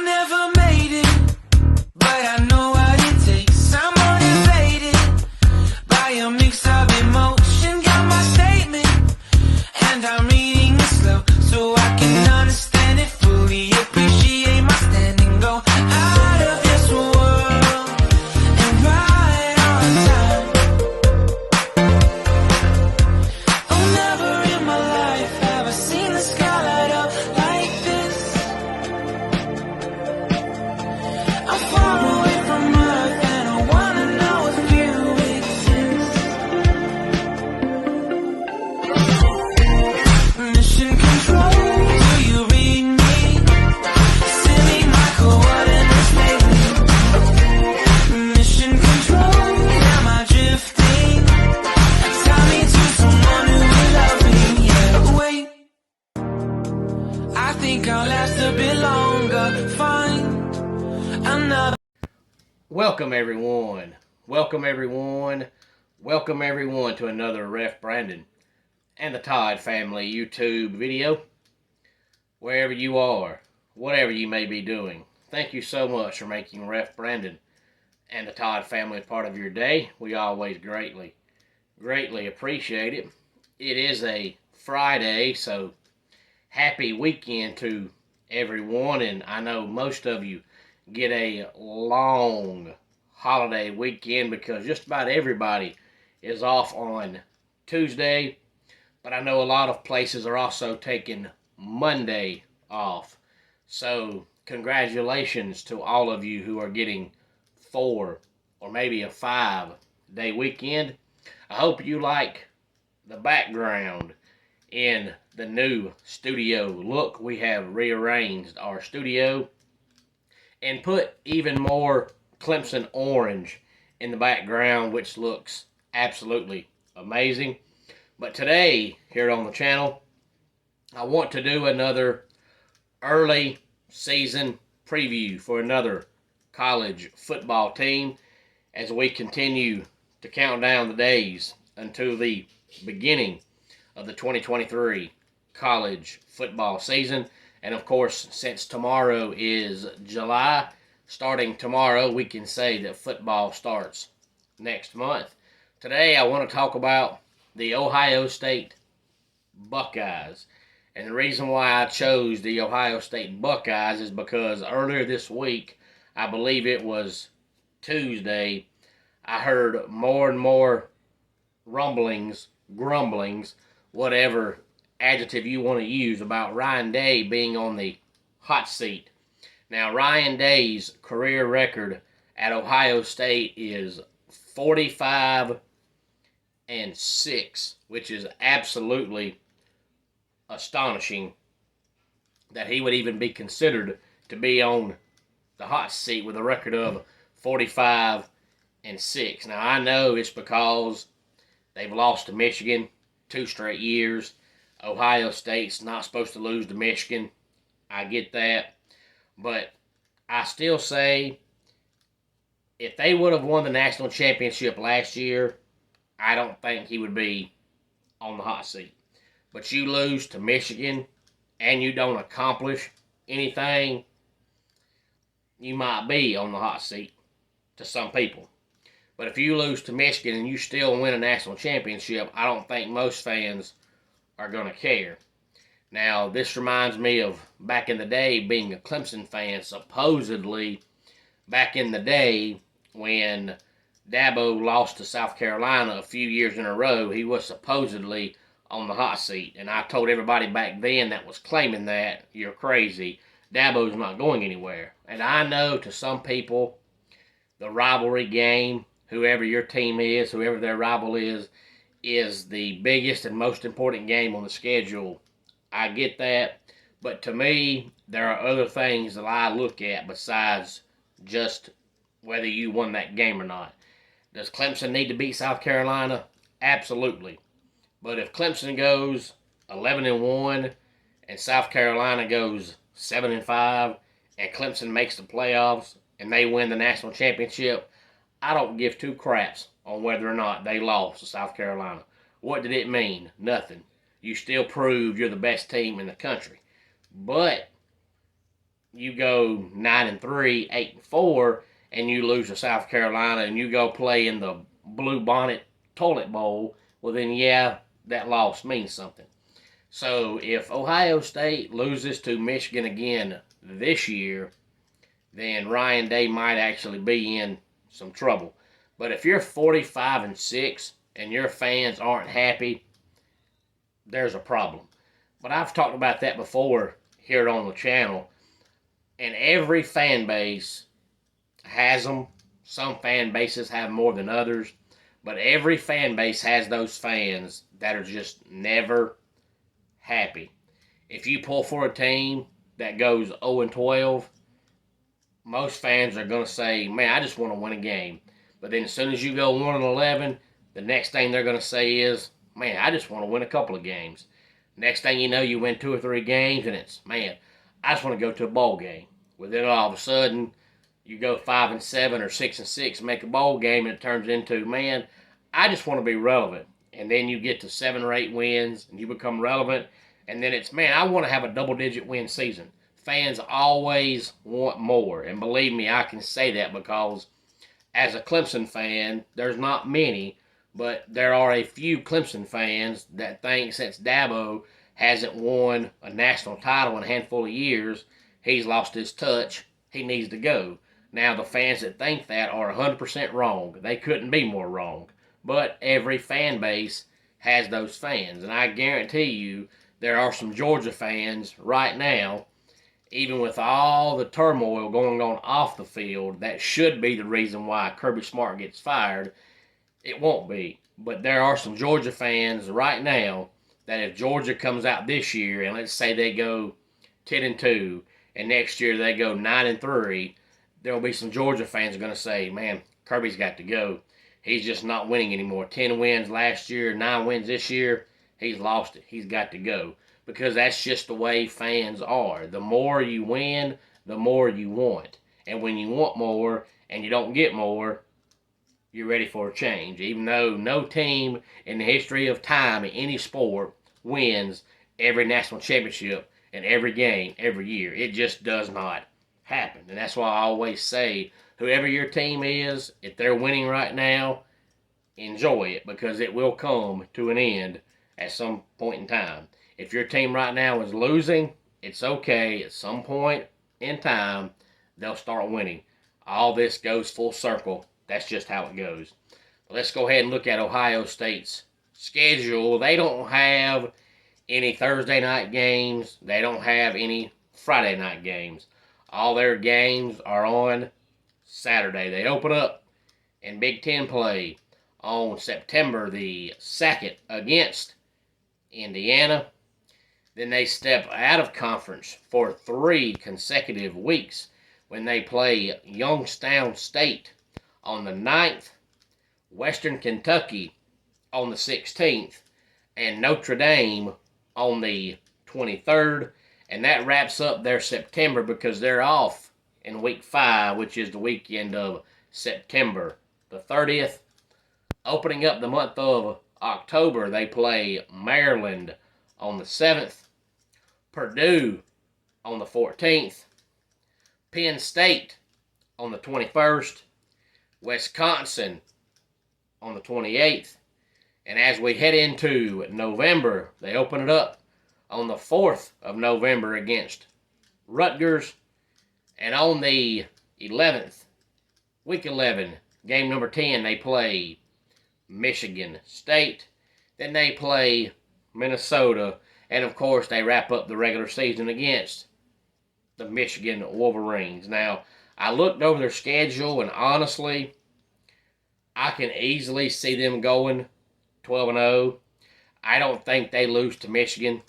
never made it, but I know what it takes. I'm motivated by a mix of emotion. Got my statement, and I'm reading it slow so I can understand it fully. Appreciate my standing, go out of this world and right on time. Oh, never in my life have I seen the sky light up like this. I'm far away from Earth and I wanna know if you exist. Mission control, do you read me? Send me my coordinates lately. Mission control, am I drifting? Tie me to someone who will love me, yeah. Wait, I think I'll last a bit longer. Find another. Welcome everyone. Welcome everyone. Welcome everyone to another Ref Brandon and the Todd family YouTube video. Wherever you are, whatever you may be doing, thank you so much for making Ref Brandon and the Todd family part of your day. We always greatly appreciate it. It is a Friday, so happy weekend to everyone, and I know most of you get a long holiday weekend because just about everybody is off on Tuesday, but I know a lot of places are also taking Monday off. So congratulations to all of you who are getting 4 or maybe a 5-day weekend. I hope you like the background in the new studio look. We have rearranged our studio and put even more Clemson orange in the background, which looks absolutely amazing. But today, here on the channel, I want to do another early season preview for another college football team as we continue to count down the days until the beginning of the 2023 college football season. And of course, since tomorrow is July, starting tomorrow, we can say that football starts next month. Today, I want to talk about the Ohio State Buckeyes. And the reason why I chose the Ohio State Buckeyes is because earlier this week, I believe it was Tuesday, I heard more and more rumblings, grumblings, whatever adjective you want to use, about Ryan Day being on the hot seat. Now, Ryan Day's career record at Ohio State is 45-6, which is absolutely astonishing that he would even be considered to be on the hot seat with a record of 45-6. Now, I know it's because they've lost to Michigan 2 straight years. Ohio State's not supposed to lose to Michigan. I get that. But I still say if they would have won the national championship last year, I don't think he would be on the hot seat. But you lose to Michigan and you don't accomplish anything, you might be on the hot seat to some people. But if you lose to Michigan and you still win a national championship, I don't think most fans are going to care. Now, this reminds me of back in the day being a Clemson fan. Supposedly, back in the day when Dabo lost to South Carolina a few years in a row, he was supposedly on the hot seat. And I told everybody back then that was claiming that, you're crazy. Dabo's not going anywhere. And I know to some people, the rivalry game, whoever your team is, whoever their rival is the biggest and most important game on the schedule. I get that. But to me, there are other things that I look at besides just whether you won that game or not. Does Clemson need to beat South Carolina? Absolutely. But if Clemson goes 11-1 and South Carolina goes 7-5 and Clemson makes the playoffs and they win the national championship, I don't give 2 craps on whether or not they lost to South Carolina. What did it mean? Nothing. You still proved you're the best team in the country. But you go 9-3, 8-4, and you lose to South Carolina, and you go play in the Blue Bonnet Toilet Bowl, well then yeah, that loss means something. So if Ohio State loses to Michigan again this year, then Ryan Day might actually be in some trouble. But if you're 45-6 and your fans aren't happy, there's a problem. But I've talked about that before here on the channel, and every fan base has them. Some fan bases have more than others, but every fan base has those fans that are just never happy. If you pull for a team that goes 0-12, most fans are going to say, man, I just want to win a game. But then as soon as you go 1-11, the next thing they're going to say is, man, I just want to win a couple of games. Next thing you know, you win 2 or 3 games, and it's, man, I just want to go to a bowl game. Well, then all of a sudden, you go 5-7 or 6-6, make a bowl game, and it turns into, man, I just want to be relevant. And then you get to 7 or 8 wins, and you become relevant. And then it's, man, I want to have a double-digit win season. Fans always want more. And believe me, I can say that because as a Clemson fan, there's not many, but there are a few Clemson fans that think since Dabo hasn't won a national title in a handful of years, he's lost his touch, he needs to go. Now, the fans that think that are 100% wrong. They couldn't be more wrong. But every fan base has those fans. And I guarantee you there are some Georgia fans right now, even with all the turmoil going on off the field, that should be the reason why Kirby Smart gets fired. It won't be. But there are some Georgia fans right now that if Georgia comes out this year, and let's say they go 10-2, and next year they go 9-3, there will be some Georgia fans going to say, man, Kirby's got to go. He's just not winning anymore. 10 wins last year, 9 wins this year. He's lost it. He's got to go. Because that's just the way fans are. The more you win, the more you want. And when you want more and you don't get more, you're ready for a change. Even though no team in the history of time in any sport wins every national championship and every game every year. It just does not happen. And that's why I always say, whoever your team is, if they're winning right now, enjoy it, because it will come to an end at some point in time. If your team right now is losing, it's okay. At some point in time, they'll start winning. All this goes full circle. That's just how it goes. Let's go ahead and look at Ohio State's schedule. They don't have any Thursday night games. They don't have any Friday night games. All their games are on Saturday. They open up in Big Ten play on September the 2nd against Indiana. Then they step out of conference for 3 consecutive weeks when they play Youngstown State on the 9th, Western Kentucky on the 16th, and Notre Dame on the 23rd. And that wraps up their September because they're off in week 5, which is the weekend of September the 30th. Opening up the month of October, they play Maryland on the 7th, Purdue on the 14th, Penn State on the 21st, Wisconsin on the 28th, and as we head into November, they open it up on the 4th of November against Rutgers, and on the 11th, week 11, game number 10, they play Michigan State. Then they play Minnesota, and of course they wrap up the regular season against the Michigan Wolverines. Now, I looked over their schedule, and honestly, I can easily see them going 12-0. I don't think they lose to Michigan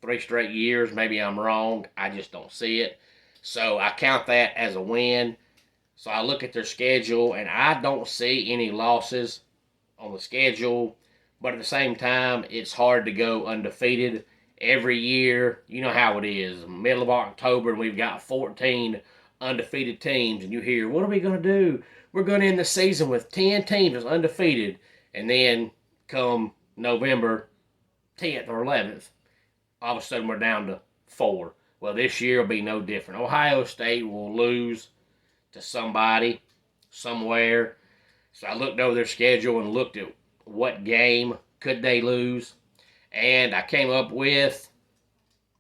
3 straight years. Maybe I'm wrong. I just don't see it. So I count that as a win. So I look at their schedule, and I don't see any losses on the schedule. But at the same time, it's hard to go undefeated. Every year, you know how it is. Middle of October, and we've got 14 undefeated teams. And you hear, what are we going to do? We're going to end the season with 10 teams as undefeated. And then come November 10th or 11th, all of a sudden we're down to 4. Well, this year will be no different. Ohio State will lose to somebody, somewhere. So I looked over their schedule and looked at what game could they lose. And I came up with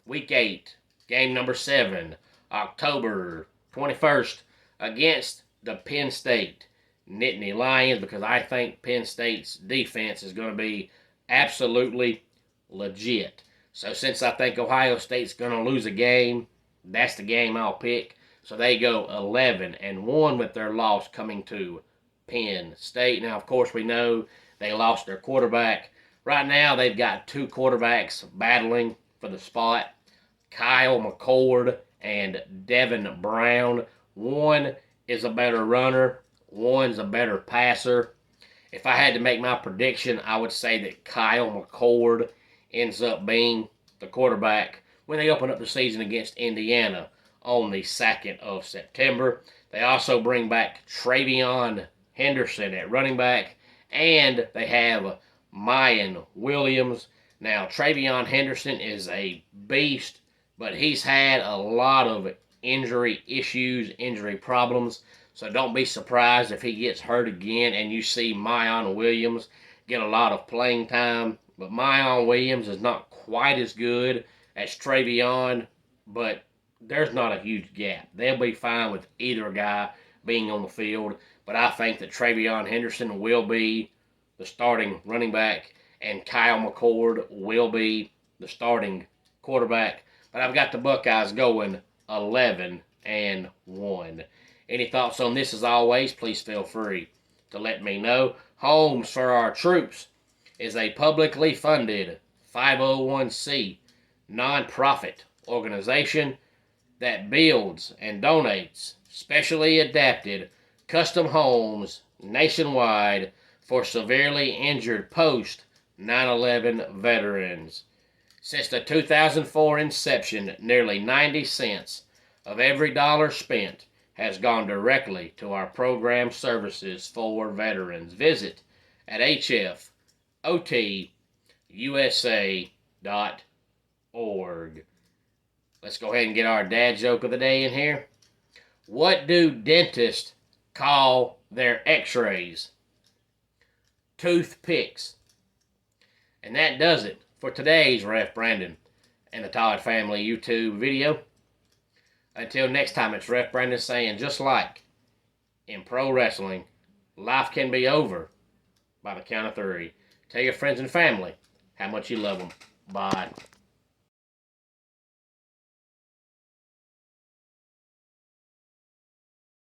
Week 8, game number 7, October 21st, against the Penn State Nittany Lions, because I think Penn State's defense is going to be absolutely legit. So since I think Ohio State's going to lose a game, that's the game I'll pick. So they go 11-1 with their loss coming to Penn State. Now, of course, we know they lost their quarterback. Right now, they've got two quarterbacks battling for the spot, Kyle McCord and Devin Brown. One is a better runner. One's a better passer. If I had to make my prediction, I would say that Kyle McCord ends up being the quarterback when they open up the season against Indiana on the 2nd of September. They also bring back Travion Henderson at running back, and they have Mayan Williams. Now, Travion Henderson is a beast, but he's had a lot of injury issues, injury problems. So don't be surprised if he gets hurt again and you see Mayan Williams get a lot of playing time. But Mayan Williams is not quite as good as Travion, but there's not a huge gap. They'll be fine with either guy being on the field. But I think that Travion Henderson will be the starting running back and Kyle McCord will be the starting quarterback. But I've got the Buckeyes going 11-1. Any thoughts on this? As always, please feel free to let me know. Homes for Our Troops is a publicly funded 501c nonprofit organization that builds and donates specially adapted custom homes nationwide for severely injured post 9/11 veterans. Since the 2004 inception, nearly 90 cents of every dollar spent has gone directly to our program services for veterans. Visit at hfotusa.org. Let's go ahead and get our dad joke of the day in here. What do dentists call their x-rays? Toothpicks. And that does it for today's Ref Brandon and the Todd Family YouTube video. Until next time, it's Ref Brandon saying, just like in pro wrestling, life can be over by the count of 3. Tell your friends and family how much you love them. Bye.